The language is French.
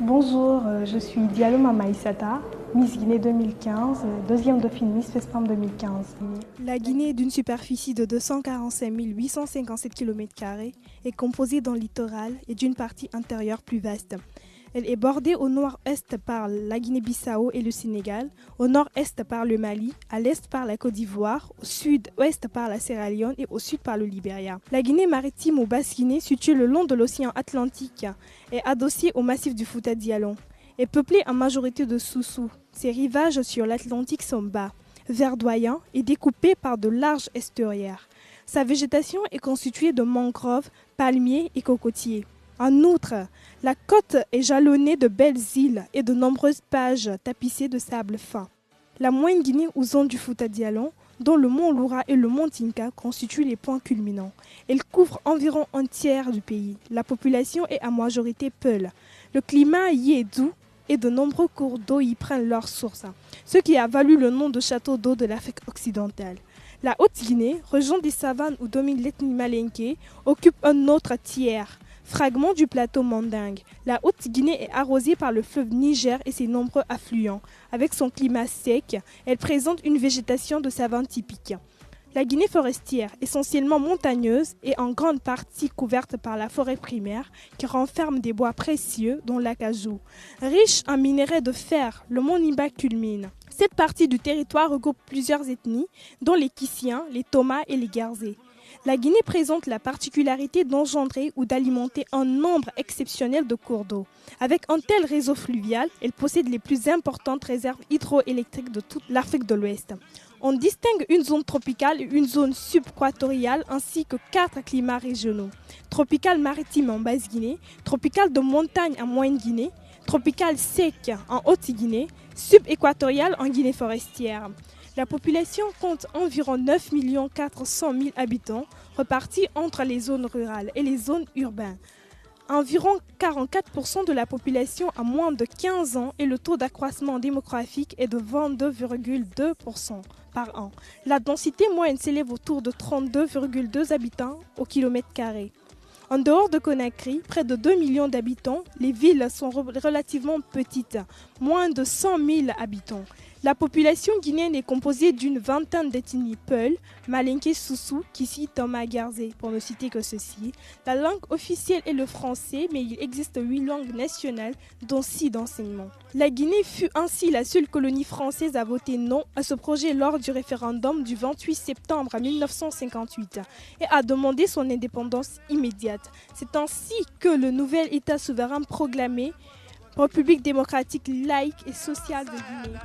Bonjour, je suis Diallo Mamaïsata, Miss Guinée 2015, deuxième dauphine Miss FESPAM 2015. La Guinée, d'une superficie de 245 857 km² est composée d'un littoral et d'une partie intérieure plus vaste. Elle est bordée au nord-est par la Guinée-Bissau et le Sénégal, au nord-est par le Mali, à l'est par la Côte d'Ivoire, au sud-ouest par la Sierra Leone et au sud par le Libéria. La Guinée maritime ou Basse-Guinée, située le long de l'océan Atlantique, est adossée au massif du Fouta Djallon. Est peuplée en majorité de Soussous. Ses rivages sur l'Atlantique sont bas, verdoyants et découpés par de larges estuaires. Sa végétation est constituée de mangroves, palmiers et cocotiers. En outre, la côte est jalonnée de belles îles et de nombreuses plages tapissées de sable fin. La Moyenne Guinée ou zone du Fouta Djallon, dont le mont Loura et le mont Tinka constituent les points culminants. Elle couvre environ un tiers du pays. La population est à majorité Peul. Le climat y est doux et de nombreux cours d'eau y prennent leur source, ce qui a valu le nom de château d'eau de l'Afrique occidentale. La Haute-Guinée, région des savanes où domine l'ethnie malinké, occupe un autre tiers. Fragment du plateau Mandingue, la Haute-Guinée est arrosée par le fleuve Niger et ses nombreux affluents. Avec son climat sec, elle présente une végétation de savane typique. La Guinée forestière, essentiellement montagneuse, est en grande partie couverte par la forêt primaire qui renferme des bois précieux dont l'acajou. Riche en minerais de fer, le mont Nimba culmine. Cette partie du territoire regroupe plusieurs ethnies, dont les Kissiens, les Tomas et les Guerzés. La Guinée présente la particularité d'engendrer ou d'alimenter un nombre exceptionnel de cours d'eau. Avec un tel réseau fluvial, elle possède les plus importantes réserves hydroélectriques de toute l'Afrique de l'Ouest. On distingue une zone tropicale et une zone subéquatoriale ainsi que 4 climats régionaux. Tropical maritime en Basse-Guinée, tropical de montagne en Moyenne-Guinée, tropical sec en Haute-Guinée, subéquatorial en Guinée forestière. La population compte environ 9 400 000 habitants repartis entre les zones rurales et les zones urbaines. Environ 44% de la population a moins de 15 ans et le taux d'accroissement démographique est de 22,2% par an. La densité moyenne s'élève autour de 32,2 habitants au kilomètre carré. En dehors de Conakry, près de 2 millions d'habitants, les villes sont relativement petites, moins de 100 000 habitants. La population guinéenne est composée d'une vingtaine d'ethnies Peul, Malinké, Soussou, Kissi, Toma, Guerzé, pour ne citer que ceci. La langue officielle est le français, mais il existe 8 langues nationales, dont 6 d'enseignement. La Guinée fut ainsi la seule colonie française à voter non à ce projet lors du référendum du 28 septembre 1958 et a demandé son indépendance immédiate. C'est ainsi que le nouvel État souverain proclamé République démocratique laïque et sociale de Guinée.